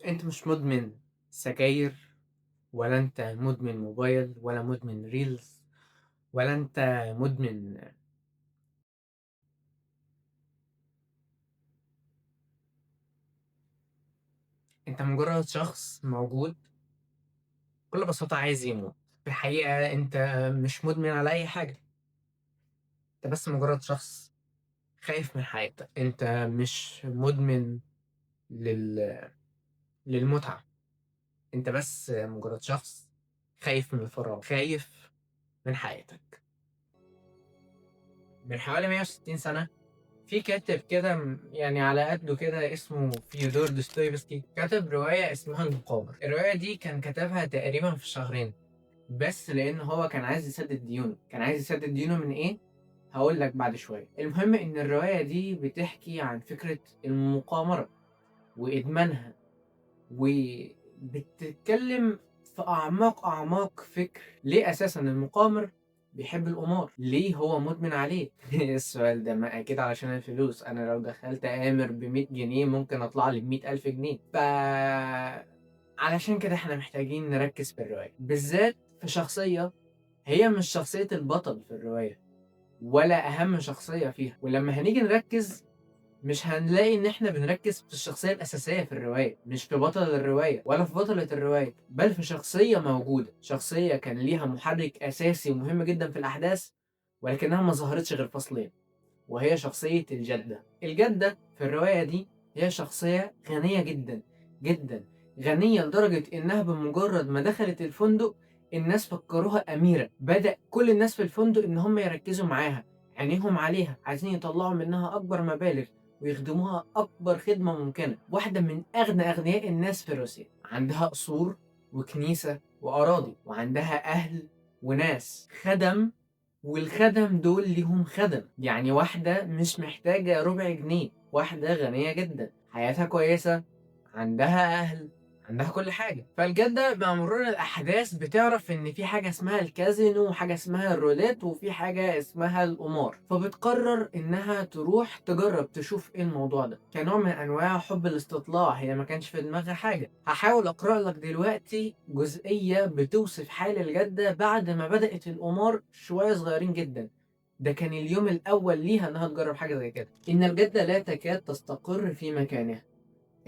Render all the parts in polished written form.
انت مش مدمن سجاير، ولا انت مدمن موبايل، ولا مدمن ريلز، ولا انت مدمن. انت مجرد شخص موجود بكل بساطة عايز يموت. في الحقيقة انت مش مدمن على اي حاجة، انت بس مجرد شخص خايف من حياتك. انت مش مدمن لل... للمتعة، انت بس مجرد شخص خايف من الفراغ، خايف من حياتك. من حوالي 160 سنة في كاتب كده يعني على قده كده اسمه فيودور دوستويفسكي، كتب رواية اسمها المقامر. الرواية دي كان كتبها تقريبا في شهرين، بس لأن هو كان عايز يسدد ديونه. كان عايز يسدد ديونه من إيه؟ هقول لك بعد شوية. المهم إن الرواية دي بتحكي عن فكرة المقامرة وإدمانها، وبتتكلم في أعماق أعماق فكر ليه أساسا المقامر بيحب القمار، ليه هو مدمن عليه. السؤال ده ما أكيد علشان الفلوس. أنا لو دخلت آمر ب100 جنيه ممكن أطلع لي ب100,000 جنيه. علشان كده احنا محتاجين نركز في الرواية، بالذات في شخصية هي مش شخصية البطل في الرواية، ولا أهم شخصية فيها. ولما هنيجي نركز مش هنلاقي ان احنا بنركز في الشخصية الأساسية في الرواية، مش في بطل الرواية ولا في بطلة الرواية، بل في شخصية موجودة، شخصية كان ليها محرك أساسي ومهم جدا في الأحداث، ولكنها ما ظهرتش غير فصلين، وهي شخصية الجدة. الجدة في الرواية دي هي شخصية غنية جدا جدا، غنية لدرجة إنها بمجرد ما دخلت الفندق الناس فكروها أميرة. بدأ كل الناس في الفندق إن هم يركزوا معاها، عينيهم عليها، عايزين يطلعوا منها أكبر مبالغ ويخدموها أكبر خدمة ممكنة. واحدة من أغنى أغنياء الناس في روسيا، عندها قصور وكنيسة وأراضي، وعندها أهل وناس خدم، والخدم دول ليهم خدم. يعني واحدة مش محتاجة ربع جنيه، واحدة غنية جدا، حياتها كويسة، عندها أهل، عندها كل حاجة. فالجدة مع مرور الأحداث بتعرف إن في حاجة اسمها الكازينو، وحاجة اسمها الروليت، وفي حاجة اسمها القمار. فبتقرر إنها تروح تجرب تشوف إيه الموضوع ده، كنوع من أنواع حب الاستطلاع. هي ما كانش في دماغها حاجة. هحاول أقرأ لك دلوقتي جزئية بتوصف حال الجدة بعد ما بدأت القمار شوية صغيرين جدا. ده كان اليوم الأول ليها إنها تجرب حاجة زي كده. إن الجدة لا تكاد تستقر في مكانها،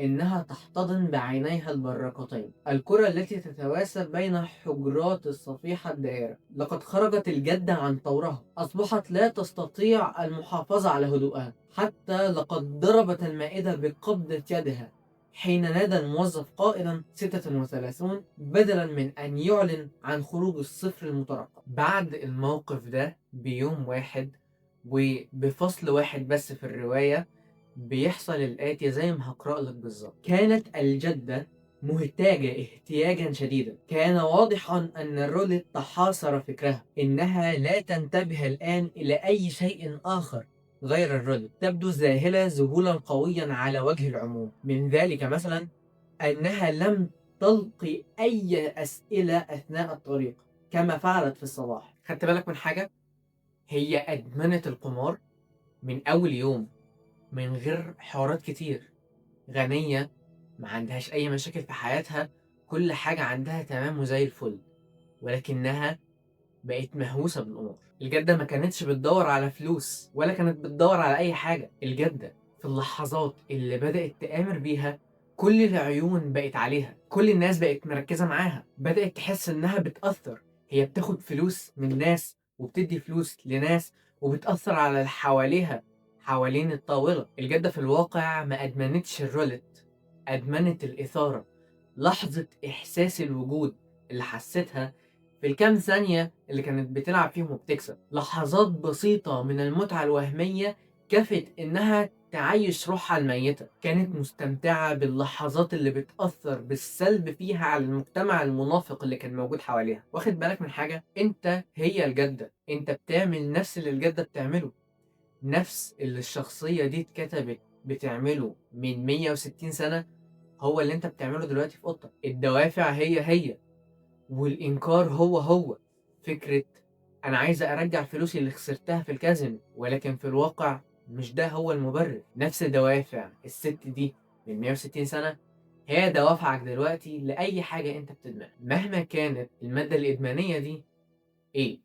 إنها تحتضن بعينيها البراقتين الكرة التي تتواسى بين حجرات الصفيحة الدائرة. لقد خرجت الجدة عن طورها، أصبحت لا تستطيع المحافظة على هدوءها، حتى لقد ضربت المائدة بقبضة يدها حين نادى الموظف قائلا 36، بدلا من أن يعلن عن خروج الصفر المترقب. بعد الموقف ده بيوم واحد وبفصل واحد بس في الرواية بيحصل الآتي زي ما هقرأ لك بالظبط. كانت الجدة مهتاجة اهتياجا شديدا. كان واضحا أن روليت تحاصر فكرها، إنها لا تنتبه الآن إلى أي شيء آخر غير الروليت. تبدو ذاهلة ذهولا قويا على وجه العموم. من ذلك مثلا أنها لم تلقي أي أسئلة أثناء الطريق كما فعلت في الصباح. خدت بالك من حاجة؟ هي أدمنت القمار من أول يوم، من غير حوارات كتير، غنية، ما عندهاش أي مشاكل في حياتها، كل حاجة عندها تمام وزي الفل، ولكنها بقت مهووسة بالقمار. الجدة ما كانتش بتدور على فلوس، ولا كانت بتدور على أي حاجة. الجدة في اللحظات اللي بدأت تآمر بيها كل العيون بقت عليها، كل الناس بقت مركزة معاها، بدأت تحس إنها بتأثر. هي بتاخد فلوس من ناس وبتدي فلوس لناس، وبتأثر على اللي حواليها حوالين الطاولة. الجدة في الواقع ما أدمنتش الرولت، أدمنت الإثارة. لحظة إحساس الوجود اللي حستها في الكام ثانية اللي كانت بتلعب فيهم وبتكسب، لحظات بسيطة من المتعة الوهمية كفت إنها تعيش روحها الميتة. كانت مستمتعة باللحظات اللي بتأثر بالسلب فيها على المجتمع المنافق اللي كان موجود حواليها. واخد بالك من حاجة؟ أنت هي الجدة، أنت بتعمل نفس اللي الجدة بتعمله، نفس اللي الشخصية دي اتكتبت بتعمله من 160 سنة، هو اللي انت بتعمله دلوقتي في اوضتك. الدوافع هي والإنكار هو فكرة أنا عايزة أرجع فلوسي اللي خسرتها في الكازينو، ولكن في الواقع مش ده هو المبرر. نفس دوافع الست دي من 160 سنة هي دوافعك دلوقتي لأي حاجة أنت بتدمنها مهما كانت المادة الإدمانية دي إيه.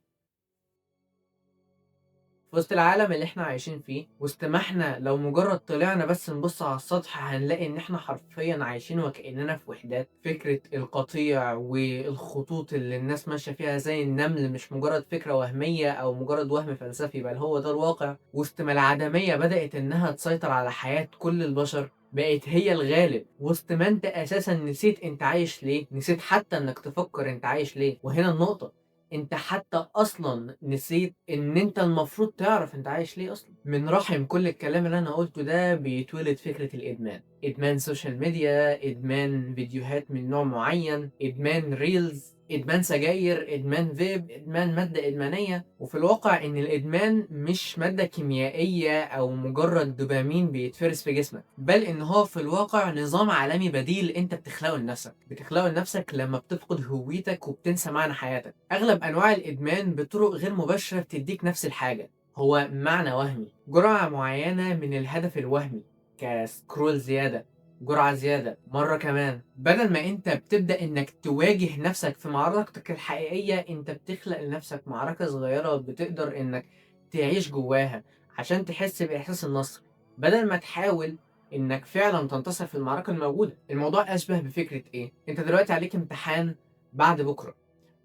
في وسط العالم اللي احنا عايشين فيه، وسط ما احنا لو مجرد طلعنا بس نبص على السطح هنلاقي ان احنا حرفيا عايشين وكأننا في وحدات. فكرة القطيع والخطوط اللي الناس ماشية فيها زي النمل مش مجرد فكرة وهمية او مجرد وهم فلسفي، بل هو ده الواقع. وسط ما العدمية بدأت انها تسيطر على حياة كل البشر، بقت هي الغالب. وسط ما انت اساسا نسيت انت عايش ليه، نسيت حتى انك تفكر انت عايش ليه. وهنا النقطة، انت حتى اصلا نسيت ان انت المفروض تعرف انت عايش ليه اصلا. من رحم كل الكلام اللي انا قلته ده بيتولد فكرة الادمان. ادمان سوشيال ميديا، ادمان فيديوهات من نوع معين، ادمان ريلز، ادمان سجاير، ادمان فيب، ادمان مادة ادمانية. وفي الواقع ان الادمان مش مادة كيميائية او مجرد دوبامين بيتفرز في جسمك، بل ان هو في الواقع نظام عالمي بديل انت بتخلقه لنفسك. بتخلقه لنفسك لما بتفقد هويتك وبتنسى معنى حياتك. اغلب انواع الادمان بطرق غير مباشرة بتديك نفس الحاجة، هو معنى وهمي، جرعة معينة من الهدف الوهمي، كسكرول زيادة، جرعة زيادة، مرة كمان. بدل ما انت بتبدأ انك تواجه نفسك في معركتك الحقيقية، انت بتخلق لنفسك معركة صغيرة بتقدر انك تعيش جواها عشان تحس بإحساس النصر، بدل ما تحاول انك فعلا تنتصر في المعركة الموجودة. الموضوع اشبه بفكرة ايه، انت دلوقتي عليك امتحان بعد بكرة،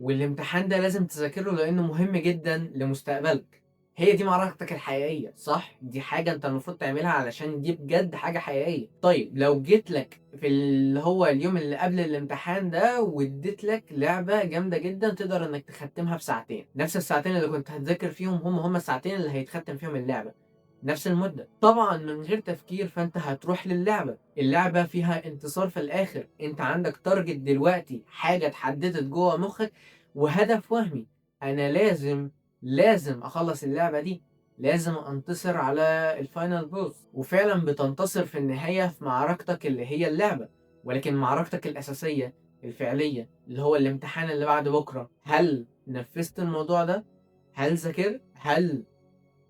والامتحان ده لازم تذاكره لانه مهم جدا لمستقبلك. هي دي معركتك الحقيقية، صح؟ دي حاجة انت المفروض تعملها علشان دي بجد حاجة حقيقية. طيب لو جيت لك في اللي هو اليوم اللي قبل الامتحان ده واديت لك لعبة جامدة جدا تقدر انك تختمها في ساعتين، نفس الساعتين اللي كنت هتذاكر فيهم هم الساعتين اللي هيتختم فيهم اللعبة، نفس المدة طبعا من غير تفكير، فانت هتروح للعبة. اللعبة فيها انتصار في الاخر، انت عندك تارجت دلوقتي، حاجة اتحددت جوه مخك وهدف وهمي، انا لازم اخلص اللعبة دي، لازم انتصر على الفاينل بوس. وفعلا بتنتصر في النهاية في معركتك اللي هي اللعبة. ولكن معركتك الأساسية الفعلية اللي هو الامتحان اللي بعد بكرة، هل نفذت الموضوع ده؟ هل ذاكرت؟ هل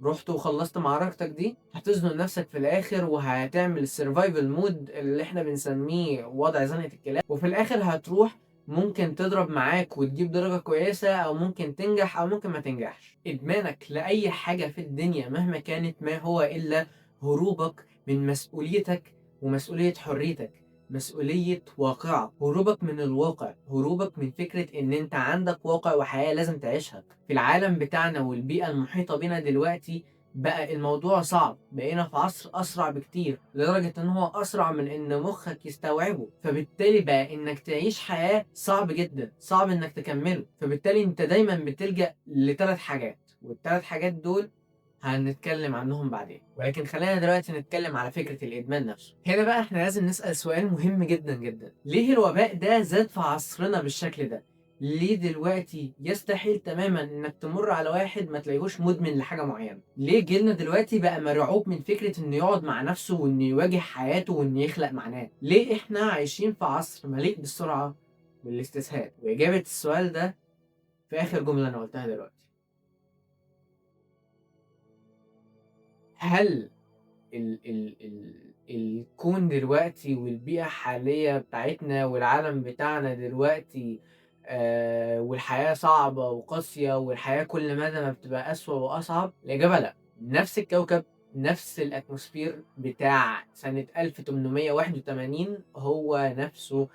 رحت وخلصت معركتك دي؟ هتزنق نفسك في الاخر وهتعمل السرفايفل مود اللي احنا بنسميه وضع زنقة الكلاب، وفي الاخر هتروح ممكن تضرب معاك وتجيب درجة كويسة، او ممكن تنجح او ممكن ما تنجحش. ادمانك لأي حاجة في الدنيا مهما كانت ما هو الا هروبك من مسؤوليتك ومسؤولية حريتك، مسؤولية واقعك، هروبك من الواقع، هروبك من فكرة ان انت عندك واقع وحياة لازم تعيشها. في العالم بتاعنا والبيئة المحيطة بنا دلوقتي بقى الموضوع صعب، بقينا في عصر أسرع بكتير لدرجة إن هو أسرع من إن مخك يستوعبه، فبالتالي بقى إنك تعيش حياة صعب جدا، صعب إنك تكمله. فبالتالي أنت دايما بتلجأ لثلاث حاجات، والثلاث حاجات دول هنتكلم عنهم بعدين. ولكن خلينا دلوقتي نتكلم على فكرة الإدمان نفسه. هنا بقى احنا لازم نسأل سؤال مهم جدا جدا، ليه الوباء ده زاد في عصرنا بالشكل ده؟ ليه دلوقتي يستحيل تماما انك تمر على واحد ما تلاقيهوش مدمن لحاجة معينة؟ ليه جيلنا دلوقتي بقى مرعوب من فكرة انه يقعد مع نفسه وانه يواجه حياته وانه يخلق معناه؟ ليه احنا عايشين في عصر مليء بالسرعة والاستسهال؟ وإجابة السؤال ده في آخر جملة أنا قلتها دلوقتي. هل ال الكون دلوقتي والبيئة الحالية بتاعتنا والعالم بتاعنا دلوقتي والحياة صعبة وقاسية والحياة كل مدى ما بتبقى أسوأ وأصعب؟ الإجابة لأ. نفس الكوكب، نفس الأتموسفير بتاع سنة 1881 هو نفسه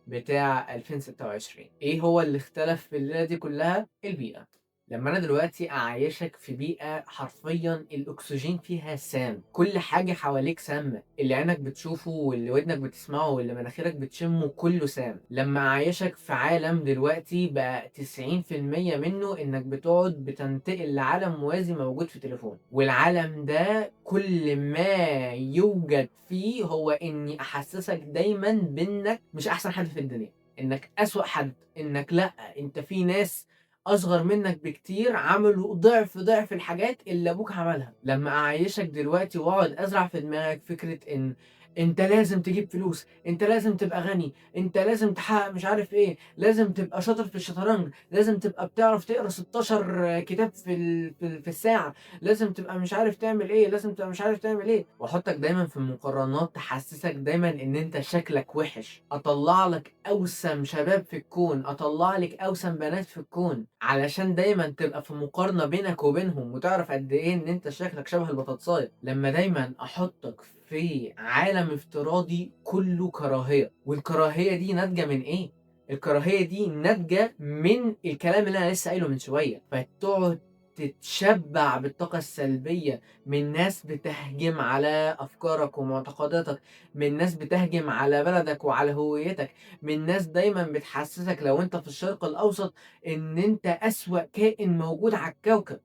بتاع 2026. إيه هو اللي اختلف في الليلة دي كلها؟ البيئة. لما انا دلوقتي اعيشك في بيئة حرفيا الاكسجين فيها سام، كل حاجة حواليك سامة، اللي عينك بتشوفه واللي ودنك بتسمعه واللي مناخيرك بتشمه كله سام. لما اعيشك في عالم دلوقتي بقى 90% منه انك بتقعد بتنتقل لعالم موازي موجود في تليفون، والعالم ده كل ما يوجد فيه هو اني احسسك دايما بانك مش احسن حد في الدنيا، انك اسوأ حد، انك لا انت في ناس اصغر منك بكتير عملوا ضعف الحاجات اللي ابوك عملها. لما اعيشك دلوقتي واقعد ازرع في دماغك فكرة ان أنت لازم تجيب فلوس، أنت لازم تبقى غني، أنت لازم تحقق مش عارف إيه، لازم تبقى شاطر في الشطرنج، لازم تبقى بتعرف تقرا 16 كتاب في الساعة، لازم تبقى مش عارف تعمل إيه، لازم تبقى مش عارف تعمل إيه، وأحطك دايمًا في مقارنات تحسسك دايمًا إن أنت شكلك وِحِش، أطلّع لك أوسم شباب في الكون، أطلّع لِك أوسم بنات في الكون، علشان دايمًا تبقى في مقارنة بينك وبينهم، وتعرف قد إيه إن أنت شكلك شبه البطاطساية، لمّا دايمًا أحطك في عالم افتراضي كُلّه كراهية، والكراهية دي ناتجة من إيه؟ الكراهية دي ناتجة من الكلام اللي أنا لسه قايله من شوية، فتقعد تتشبع بالطاقة السلبية من ناس بتهجم على أفكارك ومعتقداتك، من ناس بتهجم على بلدك وعلى هويتك، من ناس دايمًا بتحسسك لو أنت في الشرق الأوسط إن أنت أسوأ كائن موجود على الكوكب.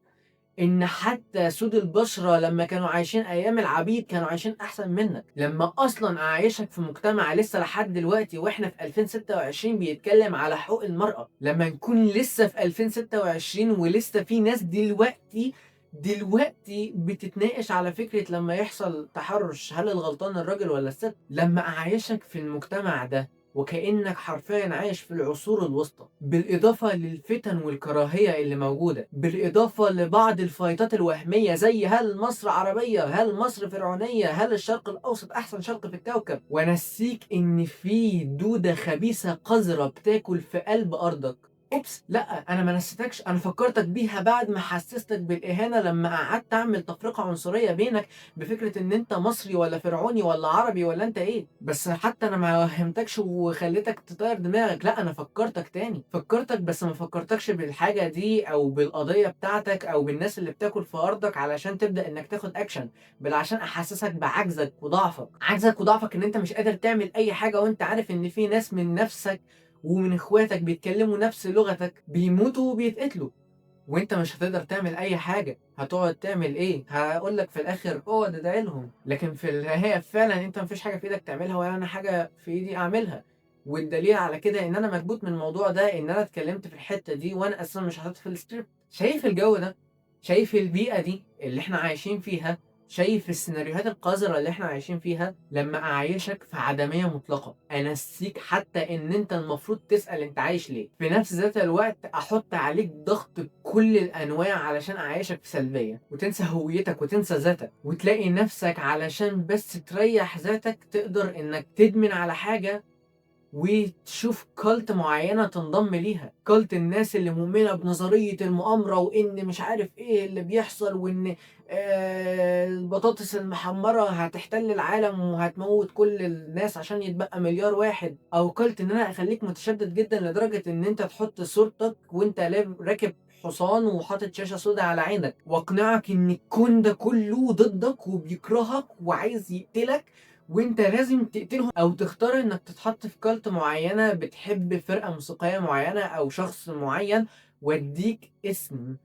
إن حتى سود البشرة لمّا كانوا عايشين أيام العبيد كانوا عايشين أحسن منّك، لمّا أصلًا أعيّشك في مجتمع لسه لحد دلوقتي وإحنا في 2026 بيتكلّم على حقوق المرأة، لمّا نكون لسه في 2026 ولسه في ناس دلوقتي بتتناقش على فكرة لمّا يحصل تحرُّش هل الغلطان الراجل والّا الست؟ لمّا أعيّشك في المجتمع ده وكأنك حرفيًا عايش في العصور الوسطى، بالإضافة للفتن والكراهية اللي موجودة، بالإضافة لبعض الفايتات الوهمية زي هل مصر عربية؟ هل مصر فرعونية؟ هل الشرق الأوسط أحسن شرق في الكوكب؟ وأنسيك إن في دودة خبيثة قذرة بتاكل في قلب أرضك. أوبس لأ أنا ما نسيتكش، أنا فكرتك بيها بعد ما حسستك بالإهانة لما قعدت أعمل تفرقة عنصرية بينك بفكرة إن أنت مصري والّا فرعوني والّا عربي والّا أنت إيه، بس حتى أنا ما وهّمتكش وخليتك تطيّر دماغك، لأ أنا فكّرتك تاني، فكّرتك بس ما فكّرتكش بالحاجة دي أو بالقضية بتاعتك أو بالناس اللي بتاكل في أرضك علشان تبدأ إنك تاخد action، بل عشان أحسّسك بعجزك وضعفك، عجزك وضعفك إن أنت مش قادر تعمل أي حاجة وأنت عارف إن في ناس من نَفْسك ومن إخواتك بيتكلّموا نَفْس لغتك بيموتوا وبيتقتلوا. وأنت مش هتقدر تعمل أي حاجة، هتقعد تعمل إيه؟ هاقول لك في الآخر اقعد ادعي لهم، لكن في النهاية فعلًا أنت ما فيش حاجة في إيدك تعملها ولا أنا حاجة في إيدي أعملها، والدليل على كده إن أنا مكبوت من الموضوع ده إن أنا اتكلمت في الحتة دي وأنا أساسًا مش حاططها في الscript. شايف الجو ده؟ شايف البيئة دي اللي إحنا عايشين فيها؟ شايف السيناريوهات القذرة اللي إحنا عايشين فيها؟ لمّا أعيّشك في عدمية مطلقة، أنسيك حتى إن أنت المفروض تسأل أنت عايش ليه؟ في نفس ذات الوقت أحط عليك ضغط بكل الأنواع علشان أعيّشك في سلبية، وتنسى هويتك وتنسى ذاتك، وتلاقي نفسك علشان بس تريّح ذاتك تقدر إنك تدمن على حاجة وتشوف cult معيّنة تنضم ليها، cult الناس اللي مؤمنة بنظرية المؤامرة وإن مش عارف إيه اللي بيحصل وإن البطاطس المحمّرة هتحتل العالم وهتموّت كل الناس عشان يتبقى مليار واحد، أو cult إن أنا أخلّيك متشدد جدًا لدرجة إن أنت تحط صورتك وأنت راكب حصان وحاطط شاشة سودا على عينك، واقنعك إن الكون ده كلّه ضدك وبيكرهك وعايز يقتلك وأنت لازم تقتلهم أو تختار إنك تتحط في cult معيّنة بتحب فرقة موسيقية معيّنة أو شخص معيّن وأدّيك اسم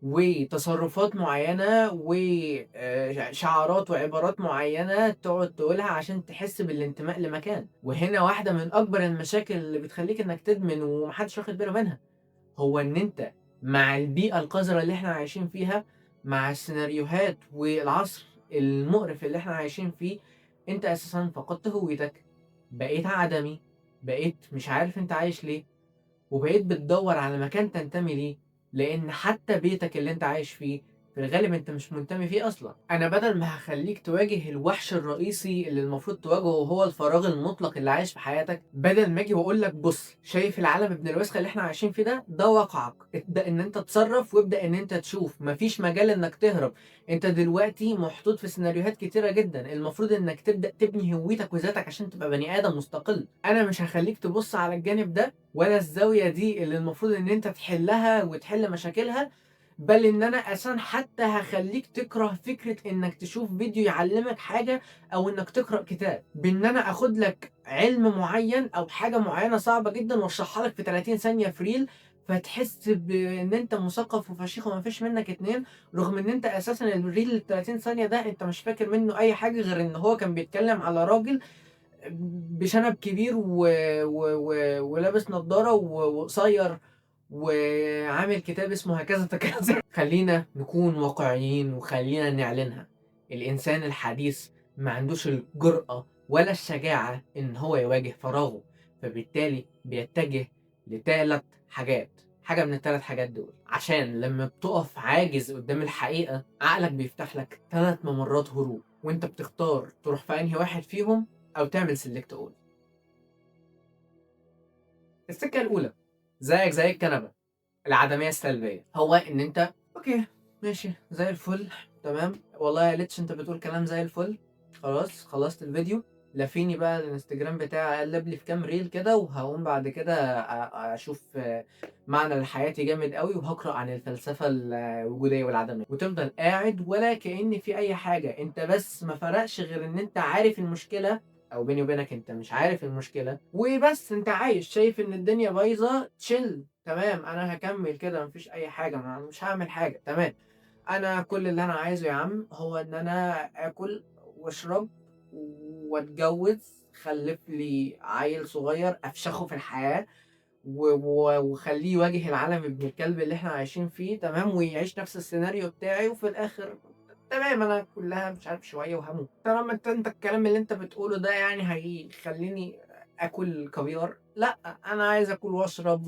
وتصرفات معيّنة شعارات وعبارات معيّنة تقعد تقولها عشان تحس بالانتماء لمكان، وهنا واحدة من أكبر المشاكل اللي بتخلّيك إنك تدمن وما حدش واخد باله منها، هو إن أنت مع البيئة القذرة اللي إحنا عايشين فيها، مع السيناريوهات والعصر المقرف اللي إحنا عايشين فيه، أنت أساسًا فقدت هويتك، بقيت عدمي، بقيت مش عارف أنت عايش ليه، وبقيت بتدوّر على مكان تنتمي ليه، لإن حتى بيتك اللي أنت عايش فيه في الغالب أنت مش منتمي فيه أصلًا. أنا بدل ما هاخلّيك تواجه الوحش الرئيسي اللي المفروض تواجهه وهو الفراغ المطلق اللي عايش في حياتك، بدل ما آجي وأقول لك بُص، شايف العالم ابن الوسخة اللي إحنا عايشين فيه ده، ده واقعك، ابدأ إن أنت تتصرّف وابدأ إن أنت تشوف، ما فيش مجال إنك تهرب، أنت دلوقتي محطوط في سيناريوهات كتيرة جدًا، المفروض إنك تبدأ تبني هويتك وذاتك عشان تبقى بني آدم مستقل. أنا مش هاخلّيك تبُص على الجانب ده ولا الزاوية دي اللي المفروض إن أنت تحلّها وتحل مشاكلها، بل إن أنا أساسًا حتى هاخلّيك تكره فكرة إنك تشوف فيديو يعلّمك حاجة أو إنك تقرأ كتاب، بإن أنا آخُد لك علم معيّن أو حاجة معيّنة صعبة جدًا واشرحها لك في 30 ثانية في ريل، فتحس بإن أنت مثقف وفشيخ وما فيش منّك اتنين، رغم إن أنت أساسًا الريل ال30 ثانية ده أنت مش فاكر منّه أي حاجة غير إن هو كان بيتكلّم على راجل بشنب كبير ولابس نضارة وقصير وعامل كتاب اسمه هكذا تكاثر. خلّينا نكون واقعيين وخلّينا نعلنها، الإنسان الحديث ما عندوش الجرأة ولا الشجاعة إن هو يواجه فراغه، فبالتالي بيتجه ل3 حاجات، حاجة من ال3 حاجات دول، عشان لما بتقف عاجز قدام الحقيقة عقلك بيفتح لك 3 ممرات هروب، وانت بتختار تروح في انهي واحد فيهم او تعمل سيلكت اول. السكة الأولى زيك زي الكنبة، العدمية السلبية، هو إن أنت أوكي ماشي زي الفل تمام، والله يا ليتش أنت بتقول كلام زي الفل، خلاص خلصت الفيديو، لافيني بقى الانستجرام بتاعي اقلب لي في كام ريل كده، وهقوم بعد كده اشوف معنى لحياتي جامد قوي، وهقرا عن الفلسفه الوجوديه والعدميه، وتفضل قاعد ولا كأن في اي حاجه، انت بس ما فرقش غير ان انت عارف المشكله، او بيني وبينك انت مش عارف المشكله وبس، انت عايش شايف ان الدنيا بايظه تشيل تمام، انا هكمل كده مفيش اي حاجه، مش هعمل حاجه تمام، انا كل اللي انا عايزه يا عم هو ان انا اكل واشرب واتجوز، خلف لي عيل صغير افشخه في الحياه وخليه يواجه العالم ابن الكلب اللي احنا عايشين فيه تمام، ويعيش نفس السيناريو بتاعي، وفي الاخر تمام انا كلها مش عارف شويه وهموت. طالما انت الكلام اللي انت بتقوله ده يعني هيخليني اكل كافيار، لا انا عايز اكل واشرب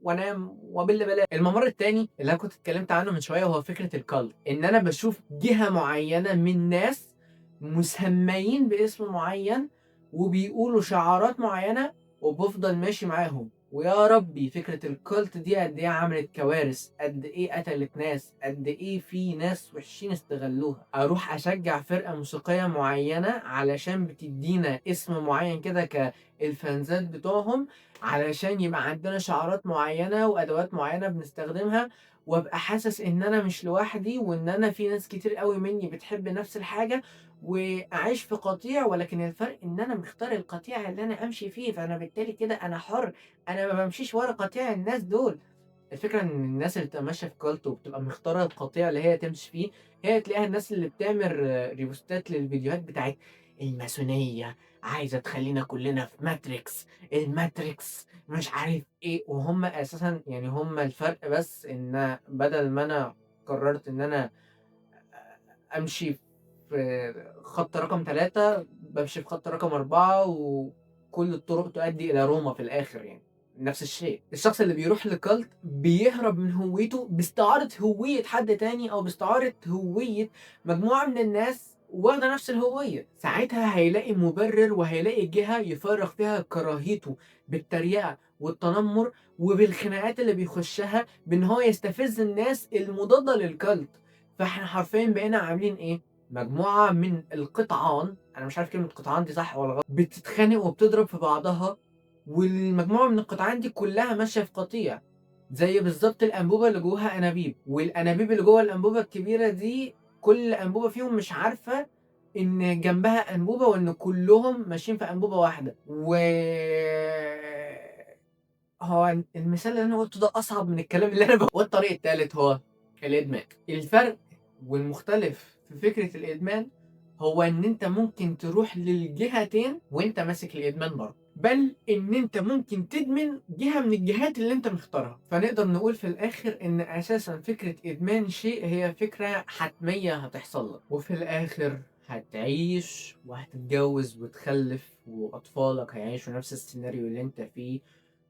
وانام وباللي بلاش. الممر التاني اللي انا كنت اتكلمت عنه من شويه وهو فكره الكالت، ان انا بشوف جهه معينه من ناس مسميين باسم معين وبيقولوا شعارات معينه وبفضل ماشي معاهم، ويا ربي فكرة الكولت دي قد ايه عملت كوارث، قد ايه قتلت ناس، قد ايه في ناس وحشين استغلوها. اروح اشجع فرقة موسيقية معينة علشان بتدينا اسم معين كده كالفانزات بتوعهم، علشان يبقى عندنا شعارات معينة وادوات معينة بنستخدمها، وابقى حاسس ان انا مش لوحدي، وان انا في ناس كتير قوي مني بتحب نفس الحاجة، واعيش في قطيع، ولكن الفرق ان انا مختار القطيع اللي انا امشي فيه، فانا بالتالي كده انا حر، انا ما بمشيش ورا قطيع الناس دول. الفكره ان الناس اللي بتبقى ماشيه في كالت وبتبقى مختاره القطيع اللي هي تمشي فيه، هي تلاقيها الناس اللي بتعمل ريبوستات للفيديوهات بتاعت الماسونيه، عايزه تخلينا كلنا في ماتريكس، الماتريكس مش عارف ايه، وهم اساسا يعني هم الفرق بس ان بدل ما انا قررت ان انا امشي في خط رقم 3 بمشي في خط رقم 4، وكل الطرق تؤدي الى روما في الاخر يعني نفس الشيء. الشخص اللي بيروح لكالت بيهرب من هويته باستعارة هوية حد تاني، او باستعارة هوية مجموعة من الناس واخدة نفس الهوية، ساعتها هيلاقي مبرر وهيلاقي جهة يفرغ فيها كراهيته بالتريقة والتنمر وبالخناقات اللي بيخشها، بان هو يستفز الناس المضادة للكالت. فاحنا حرفيا بقينا عاملين ايه؟ مجموعة من القطعان، انا مش عارف كلمة قطعان دي صح ولا غلط، بتتخانق وبتضرب في بعضها، والمجموعة من القطعان دي كلها ماشية في قطيع، زي بالظبط الأنبوبة اللي جواها أنابيب، والأنابيب اللي جوه الأنبوبة الكبيرة دي كل أنبوبة فيهم مش عارفة إن جنبها أنبوبة، وإن كلهم ماشيين في أنبوبة واحدة. هو المثال اللي أنا قلته ده أصعب من الكلام اللي أنا بقوله. والطريق التالت هو الإدمان. الفرق والمختلف في فكرة الإدمان هو إن أنت ممكن تروح للجهتين وأنت ماسك الإدمان برضه، بل إن أنت ممكن تدمن جهة من الجهات اللي أنت مختارها. فنقدر نقول في الآخر إن أساسا فكرة إدمان شيء هي فكرة حتمية هتحصل لك، وفي الآخر هتعيش وهتتجوز وتخلف وأطفالك هيعيشوا نفس السيناريو اللي أنت فيه،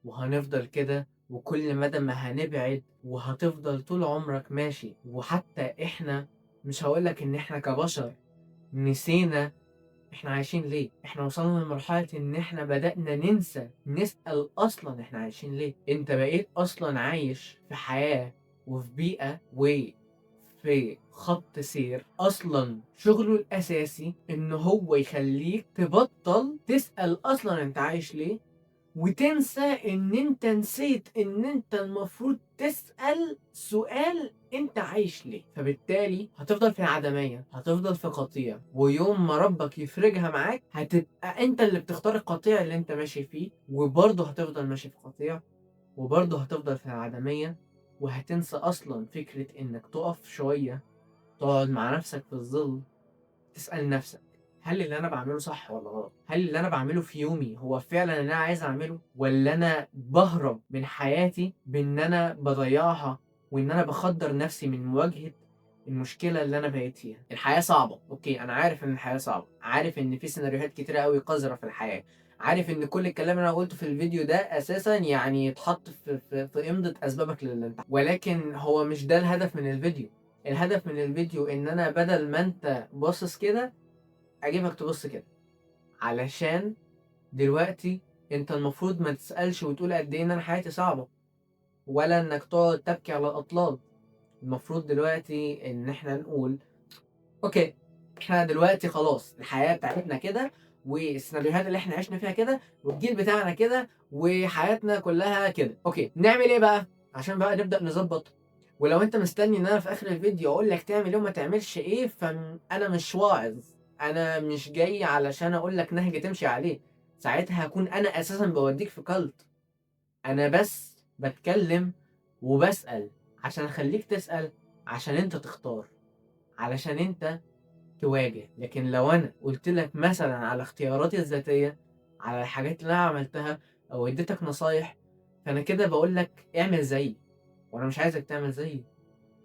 وهنفضل كده، وكل مدى ما هنبعد وهتفضل طول عمرك ماشي. وحتى احنا مش هقولك ان احنا كبشر نسينا احنا عايشين ليه، احنا وصلنا لمرحلة ان احنا بدأنا ننسى نسأل اصلا احنا عايشين ليه. انت بقيت اصلا عايش في حياة وفي بيئة وفي خط سير اصلا شغله الاساسي ان هو يخليك تبطل تسأل اصلا انت عايش ليه، وتنسى ان انت نسيت ان انت المفروض تسأل سؤال انت عايش ليه. فبالتالي هتفضل في العدمية، هتفضل في قطيع، ويوم ما ربك يفرجها معاك هتبقى انت اللي بتختار القطيع اللي انت ماشي فيه، وبرضه هتفضل ماشي في قطيع، وبرضه هتفضل في العدمية، وهتنسى اصلا فكرة انك تقف شوية، تقعد مع نفسك في الظل، تسأل نفسك هل اللي انا بعمله صح ولا غلط؟ هل اللي انا بعمله في يومي هو فعلا اللي انا عايز اعمله، ولا انا بهرب من حياتي بان انا بضيعها، وان انا بخدر نفسي من مواجهة المشكلة اللي أنا بقيت فيها. الحياة صعبة، أوكي، أنا عارف إن الحياة صعبة، عارف إن في سيناريوهات كتيرة أوي قذرة في الحياة، عارف إن كل الكلام اللي أنا قلته في الفيديو ده أساسا يعني يتحط في إمضة أسبابك للانتحار، ولكن هو مش ده الهدف من الفيديو. الهدف من الفيديو إن أنا بدل ما أنت باصص كده أجيبك تبص كده، علشان دلوقتي أنت المفروض ما تسألش وتقول قد إيه إن أنا حياتي صعبة، ولا إنك تقعد تبكي على الأطلال. المفروض دلوقتي إن إحنا نقول اوكي، احنا دلوقتي خلاص الحياة بتاعتنا كده، والسيناريوهات اللي احنا عشنا فيها كده، والجيل بتاعنا كده، وحياتنا كلها كده. اوكي، نعمل ايه بقى عشان بقى نبدأ نظبط؟ ولو انت مستني ان انا في اخر الفيديو اقول لك تعمل ايه وما تعملش ايه، فانا مش واعظ، انا مش جاي علشان اقول لك نهج تمشي عليه، ساعتها هكون انا اساسا بوديك في كلت. انا بس بتكلم وبسأل عشان اخليك تسأل، عشان انت تختار، علشان انت تواجه. لكن لو انا قلت لك مثلا على اختياراتي الذاتيه، على الحاجات اللي انا عملتها، او اديتك نصايح، فانا كده بقول لك اعمل زيي، وانا مش عايزك تعمل زيي،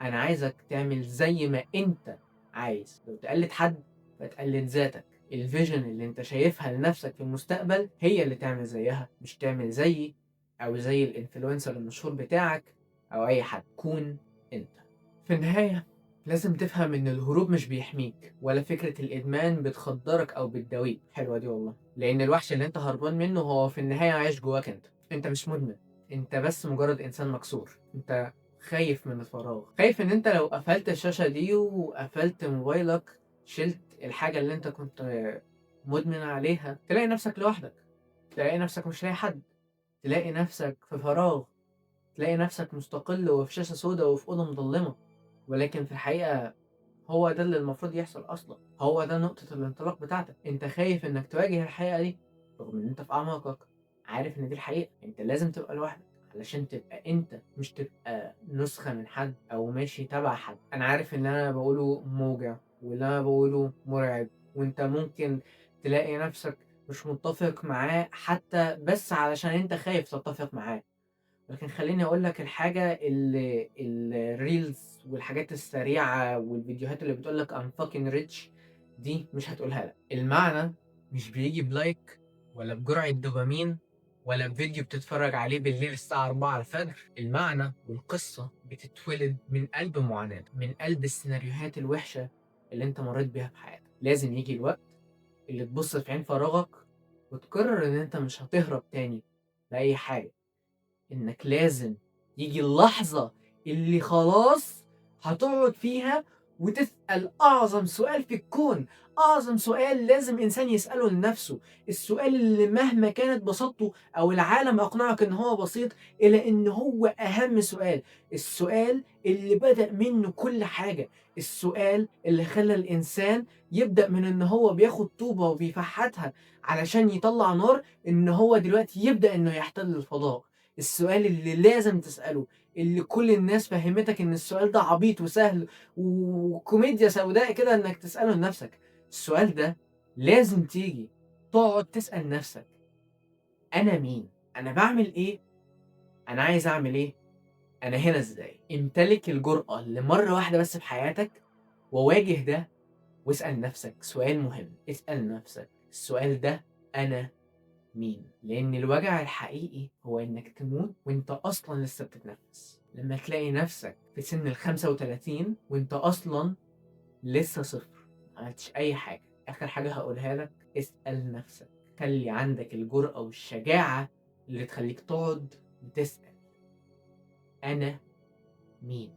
انا عايزك تعمل زي ما انت عايز. لو تقلد حد فتقلد ذاتك، الفيجن اللي انت شايفها لنفسك في المستقبل هي اللي تعمل زيها، مش تعمل زيي او زي الانفلونسر المشهور بتاعك او اي حد. كون انت. في النهاية لازم تفهم ان الهروب مش بيحميك، ولا فكرة الادمان بتخدرك او بتداويك. حلوة دي والله، لان الوحش اللي انت هربان منه هو في النهاية عايش جواك انت. انت مش مدمن، انت بس مجرد انسان مكسور. انت خايف من الفراغ، خايف ان انت لو قفلت الشاشة دي وقفلت موبايلك، شلت الحاجة اللي انت كنت مدمن عليها، تلاقي نفسك لوحدك، تلاقي نفسك مش لاقي حد، تلاقي نفسك في فراغ، تلاقي نفسك مستقل وفي شاشة سوداء وفي أوضة مظلمة. ولكن في الحقيقة هو ده اللي المفروض يحصل أصلا، هو ده نقطة الانطلاق بتاعتك. انت خايف انك تواجه الحقيقة دي، رغم ان انت في أعماقك عارف ان دي الحقيقة. انت لازم تبقى لوحدك علشان تبقى انت، مش تبقى نسخة من حد او ماشي تبع حد. انا عارف ان انا بقوله موجع، واللي انا بقوله مرعب، وانت ممكن تلاقي نفسك مش متفق معاه حتى بس علشان انت خايف تتفق معاه. لكن خليني اقول لك الحاجه اللي الريلز والحاجات السريعه والفيديوهات اللي بتقول لك I'm fucking rich دي مش هتقولها لك. المعنى مش بيجي بلايك، ولا بجرعه دوبامين، ولا بفيديو بتتفرج عليه بالليل الساعه 4 الفجر. المعنى والقصه بتتولد من قلب معاناه، من قلب السيناريوهات الوحشه اللي انت مريت بيها في حياتك. لازم يجي الوقت اللي تبص في عين فراغك وتقرر ان انت مش هتهرب تاني لاي حاجه، انك لازم يجي اللحظة اللي خلاص هتقعد فيها وتسأل أعظم سؤال في الكون، أعظم سؤال لازم إنسان يسأله لنفسه، السؤال اللي مهما كانت بساطته أو العالم أقنعك إن هو بسيط، إلا إن هو أهم سؤال، السؤال اللي بدأ منه كل حاجة، السؤال اللي خلى الإنسان يبدأ من إن هو بياخد طوبة وبيفحتها علشان يطلع نار، إن هو دلوقتي يبدأ إنه يحتل الفضاء. السؤال اللي لازم تسأله، اللي كل الناس فهمتك ان السؤال ده عبيط وسهل وكوميديا سوداء كده انك تسأله لنفسك، السؤال ده لازم تيجي تقعد تسأل نفسك: انا مين؟ انا بعمل ايه؟ انا عايز اعمل ايه؟ انا هنا ازاي؟ امتلك الجرأة لمرة واحدة بس في حياتك وواجه ده، واسأل نفسك سؤال مهم. اسأل نفسك السؤال ده: انا مين؟ لأن الوجع الحقيقي هو إنك تموت وإنت أصلا لسه بتتنفس، لما تلاقي نفسك في سن ال35 وإنت أصلا لسه صفر، معملتش أي حاجة. آخر حاجة هقولها لك: اسأل نفسك، خلي عندك الجرأة والشجاعة اللي تخليك تقعد وتسأل: أنا مين؟